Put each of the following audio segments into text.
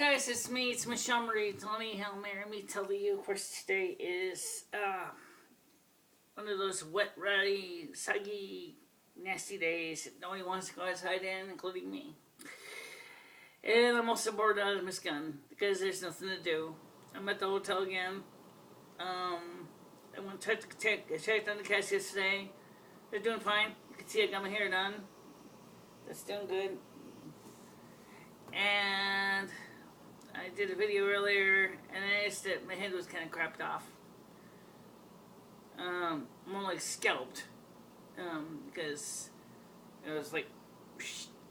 guys, it's me, it's MicheleMarieDalene. How Mary me tell you. Of course, today is one of those wet, ratty, soggy, nasty days that nobody wants to go outside in, including me. And I'm also bored out of my gun because there's nothing to do. I'm at the hotel again. I went to checked on the cast yesterday. They're doing fine. You can see I got my hair done. That's doing good. And I did a video earlier, and I noticed that my head was kind of crapped off. More like scalped. Because it was like,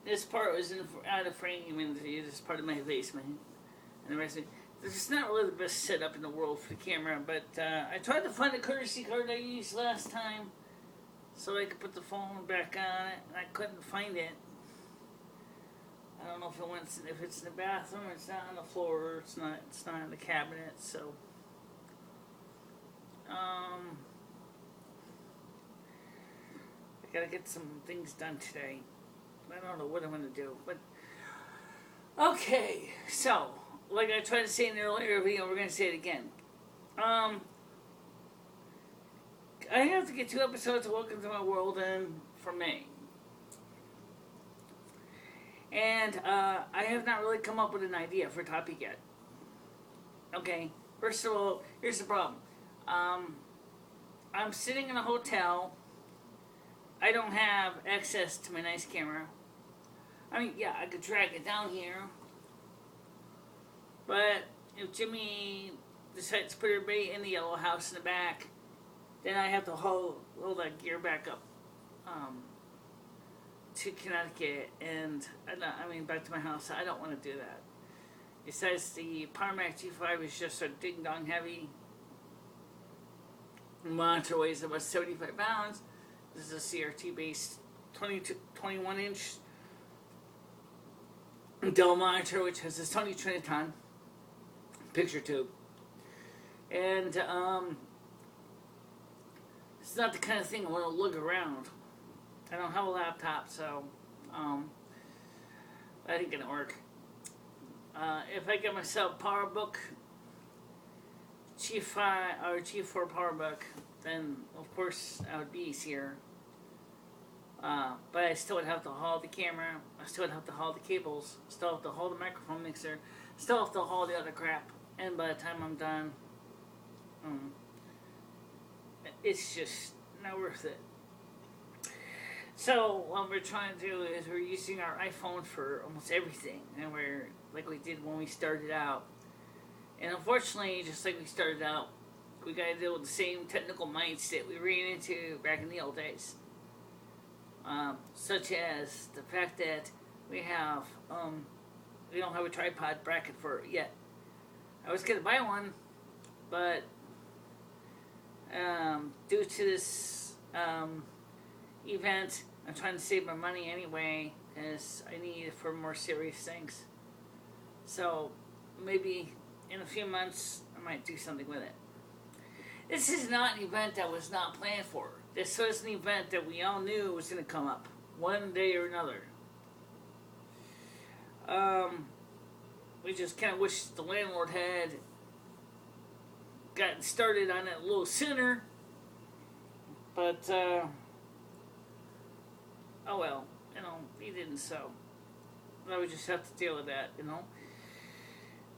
this part was out of frame, and this part of my face, and the rest of it. It's not really the best setup in the world for the camera, but I tried to find a courtesy card I used last time so I could put the phone back on it, and I couldn't find it. I don't know if it's in the bathroom, or it's not on the floor, or it's not in the cabinet. So, I gotta get some things done today. I don't know what I'm gonna do, but okay. So, like I tried to say in the earlier video, we're gonna say it again. I have to get 2 episodes of Welcome to My World in for May. And I have not really come up with an idea for a topic yet. Okay, first of all, here's the problem. I'm sitting in a hotel. I don't have access to my nice camera. I mean, yeah, I could drag it down here. But if Jimmy decides to put everybody in the yellow house in the back, then I have to hold that gear back up. To Connecticut, and back to my house. I don't want to do that. Besides, the PowerMac G5 is just so ding dong heavy. The monitor weighs about 75 pounds. This is a CRT based 21 inch Dell monitor, which has a Sony Triniton picture tube. And it's not the kind of thing I want to look around. I don't have a laptop, so that ain't gonna work. If I get myself a PowerBook G5 or G4 PowerBook, then of course that would be easier. But I still would have to haul the camera. I still would have to haul the cables. Still have to haul the microphone mixer. Still have to haul the other crap. And by the time I'm done, it's just not worth it. So what we're trying to do is we're using our iPhone for almost everything, and we're like we did when we started out. And unfortunately, just like we started out, we got to deal with the same technical mindset we ran into back in the old days, such as the fact that we don't have a tripod bracket for it yet. I was gonna buy one, but due to this event, I'm trying to save my money anyway, as I need it for more serious things. So maybe in a few months I might do something with it. This is not an event that was not planned for. This was an event that we all knew was going to come up one day or another. We just kind of wish the landlord had gotten started on it a little sooner. But oh well, he didn't, so I would just have to deal with that, And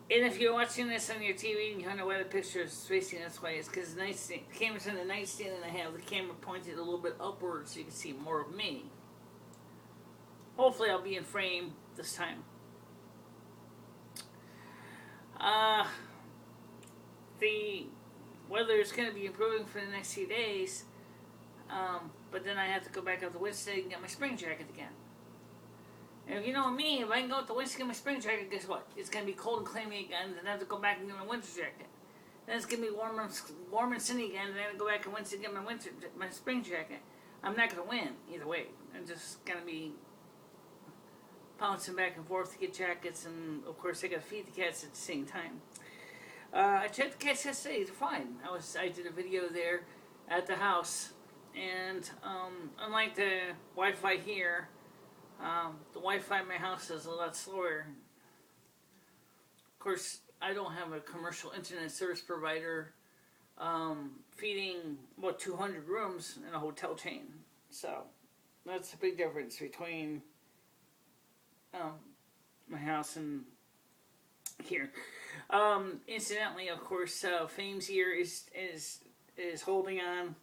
if you're watching this on your TV and you wonder why the picture is facing this way, it's because the camera's on the nightstand and I have the camera pointed a little bit upward so you can see more of me. Hopefully I'll be in frame this time. The weather is going to be improving for the next few days. But then I have to go back out to Wednesday and get my spring jacket again. And if you know me, if I can go out to Wednesday and get my spring jacket, guess what? It's going to be cold and clammy again, then I have to go back and get my winter jacket. Then it's going to be warm and sunny again, and then I have to go back on Wednesday and get my spring jacket. I'm not going to win either way. I'm just going to be bouncing back and forth to get jackets, and of course I got to feed the cats at the same time. I checked the cats yesterday; they're fine. I did a video there at the house. And unlike the Wi-Fi here, the Wi-Fi in my house is a lot slower. course, I don't have a commercial internet service provider feeding about 200 rooms in a hotel chain. So that's a big difference between my house and here. Incidentally, of course, Fame's ear is holding on.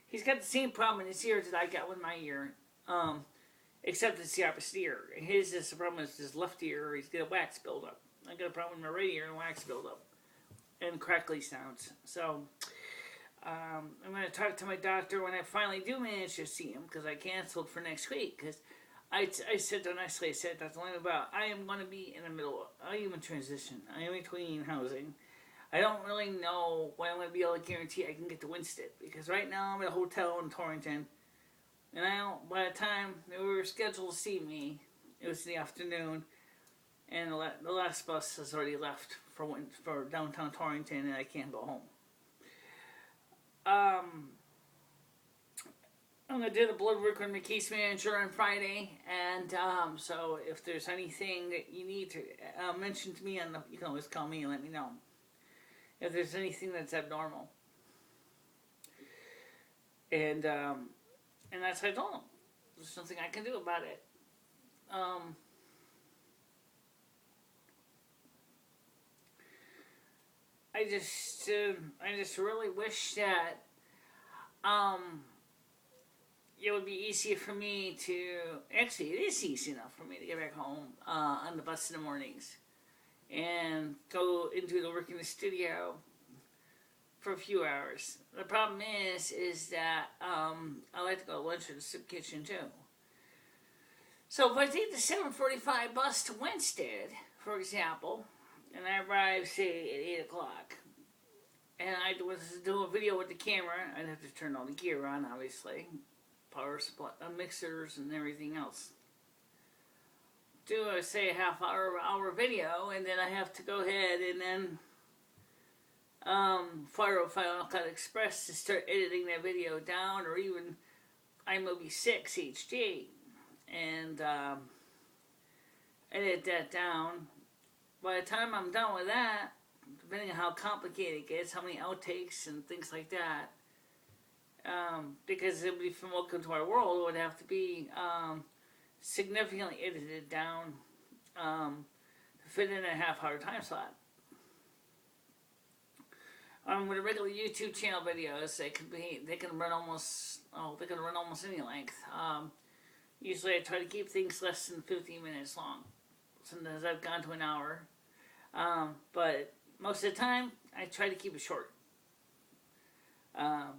He's got the same problem in his ear that I got with my ear, except it's the opposite ear. His is the problem is his left ear. He's got a wax buildup. I got a problem with my right ear and wax buildup and crackly sounds. So I'm going to talk to my doctor when I finally do manage to see him, because I canceled for next week. Because I said honestly, I said that's the only about. I am going to be in the middle. I am in transition. I am between housing. I don't really know when I'm going to be able to guarantee I can get to Winston, because right now I'm at a hotel in Torrington, and by the time they were scheduled to see me, it was in the afternoon, and the last bus has already left for downtown Torrington, and I can't go home. I'm going to do the blood work with my case manager on Friday, and so if there's anything that you need to mention to me, you can always call me and let me know if there's anything that's abnormal. And that's what I told him. There's nothing I can do about it. I just really wish that it would be easier for me to, actually it is easy enough for me to get back home on the bus in the mornings and go into the work in the studio for a few hours. The problem is that I like to go to lunch in the soup kitchen too. So if I take the 7:45 bus to Winsted, for example, and I arrive, say, at 8 o'clock, and I was to do a video with the camera, I'd have to turn all the gear on, obviously, power supply, mixers, and everything else. Do, say, a half-hour video, and then I have to go ahead and then fire up Final Cut Express to start editing that video down, or even iMovie 6 HD, and edit that down. By the time I'm done with that, depending on how complicated it gets, how many outtakes and things like that, because it would be from Welcome to Our World, it would have to be significantly edited down to fit in a half-hour time slot. With a regular YouTube channel videos, they can run almost any length. Usually, I try to keep things less than 15 minutes long. Sometimes I've gone to an hour, but most of the time I try to keep it short.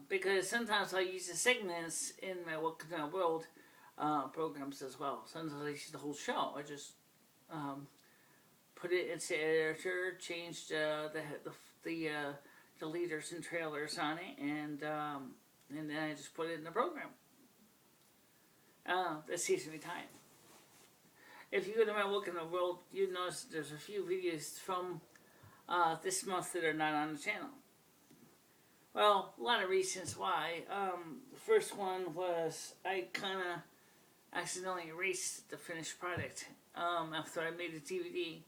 Because sometimes I use the segments in my Welcome to Our World programs as well. Sometimes I use the whole show. I just put it into the editor, change the leaders and trailers on it, and then I just put it in the program. That saves me time. If you go to my Welcome to the World, you'd notice there's a few videos from this month that are not on the channel. Well, a lot of reasons why. The first one was I kind of accidentally erased the finished product after I made the DVD,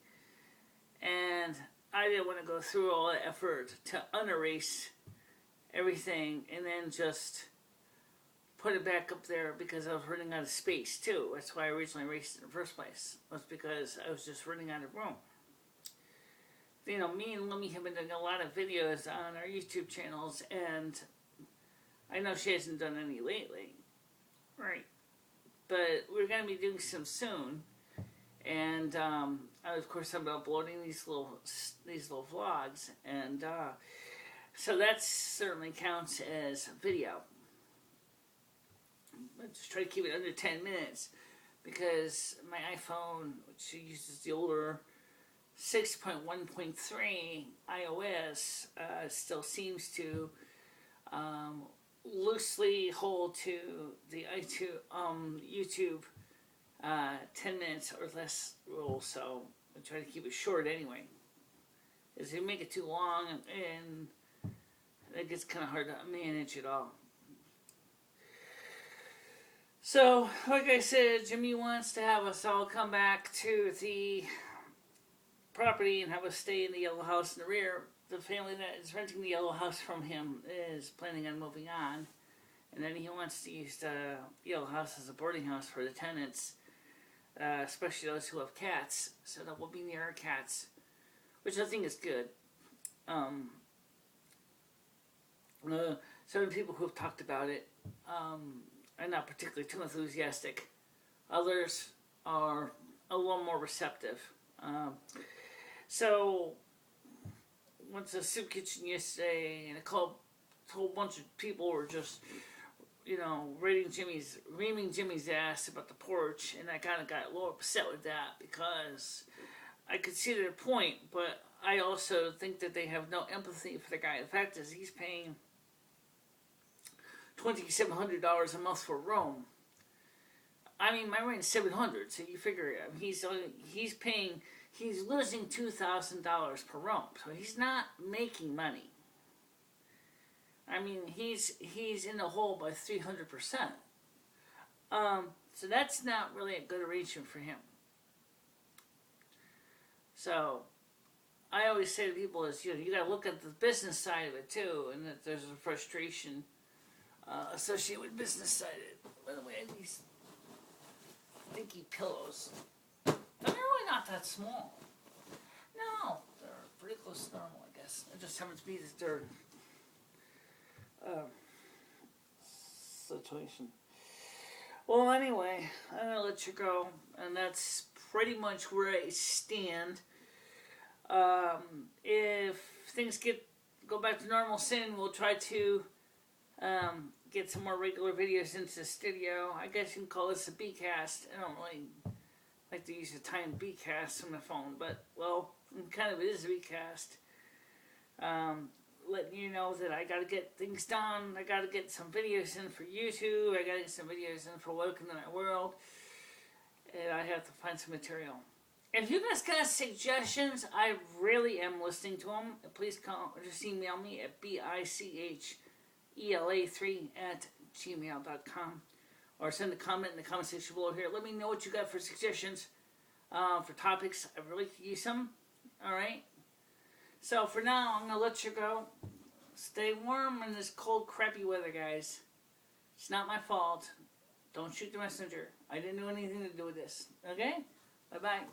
and I didn't want to go through all the effort to unerase everything and then just put it back up there, because I was running out of space too. That's why I originally erased it in the first place. Was because I was just running out of room. You know, me and Lummy have been doing a lot of videos on our YouTube channels, and I know she hasn't done any lately, right? But we're going to be doing some soon, and of course I'm uploading these little vlogs, and so that certainly counts as video. I just try to keep it under 10 minutes, because my iPhone, which uses the older 6.1.3 iOS, still seems to loosely hold to the YouTube 10 minutes or less rule, so I try to keep it short anyway. Because if you make it too long, and it gets kind of hard to manage it all. So, like I said, Jimmy wants to have us all come back to the property and have us stay in the yellow house in the rear. The family that is renting the yellow house from him is planning on moving on. And then he wants to use the yellow house as a boarding house for the tenants, especially those who have cats, so that we'll be near our cats, which I think is good. Some people who have talked about it are not particularly too enthusiastic. Others are a little more receptive. So, went to the soup kitchen yesterday, and a whole bunch of people were just, reaming Jimmy's ass about the porch, and I kind of got a little upset with that because I could see their point, but I also think that they have no empathy for the guy. The fact is, he's paying $2,700 a month for a room. I mean, my rent's $700, so you figure he's losing $2,000 per room, so he's not making money. I mean, he's in the hole by 300%. So that's not really a good arrangement for him. So I always say to people is, you got to look at the business side of it too, and that there's a frustration associated with business side of it. By the way, these dinky pillows, they're really not that small. No, they're pretty close to normal, I guess. I just haven't to be this dirt situation. Well, anyway, I'm gonna let you go, and that's pretty much where I stand. If things go back to normal soon, we'll try to get some more regular videos into the studio. I guess you can call this a Bcast. I don't really like to use the time Bcast on my phone, but, well, it kind of is a Bcast. Letting you know that I gotta get things done. I gotta get some videos in for YouTube. I gotta get some videos in for Welcome to My World. And I have to find some material. If you guys got suggestions, I really am listening to them. Please call or just email me at bichelA3@gmail.com, or send a comment in the comment section below here. Let me know what you got for suggestions for topics. I really could use some. Alright? So for now, I'm going to let you go. Stay warm in this cold, crappy weather, guys. It's not my fault. Don't shoot the messenger. I didn't do anything to do with this. Okay? Bye-bye.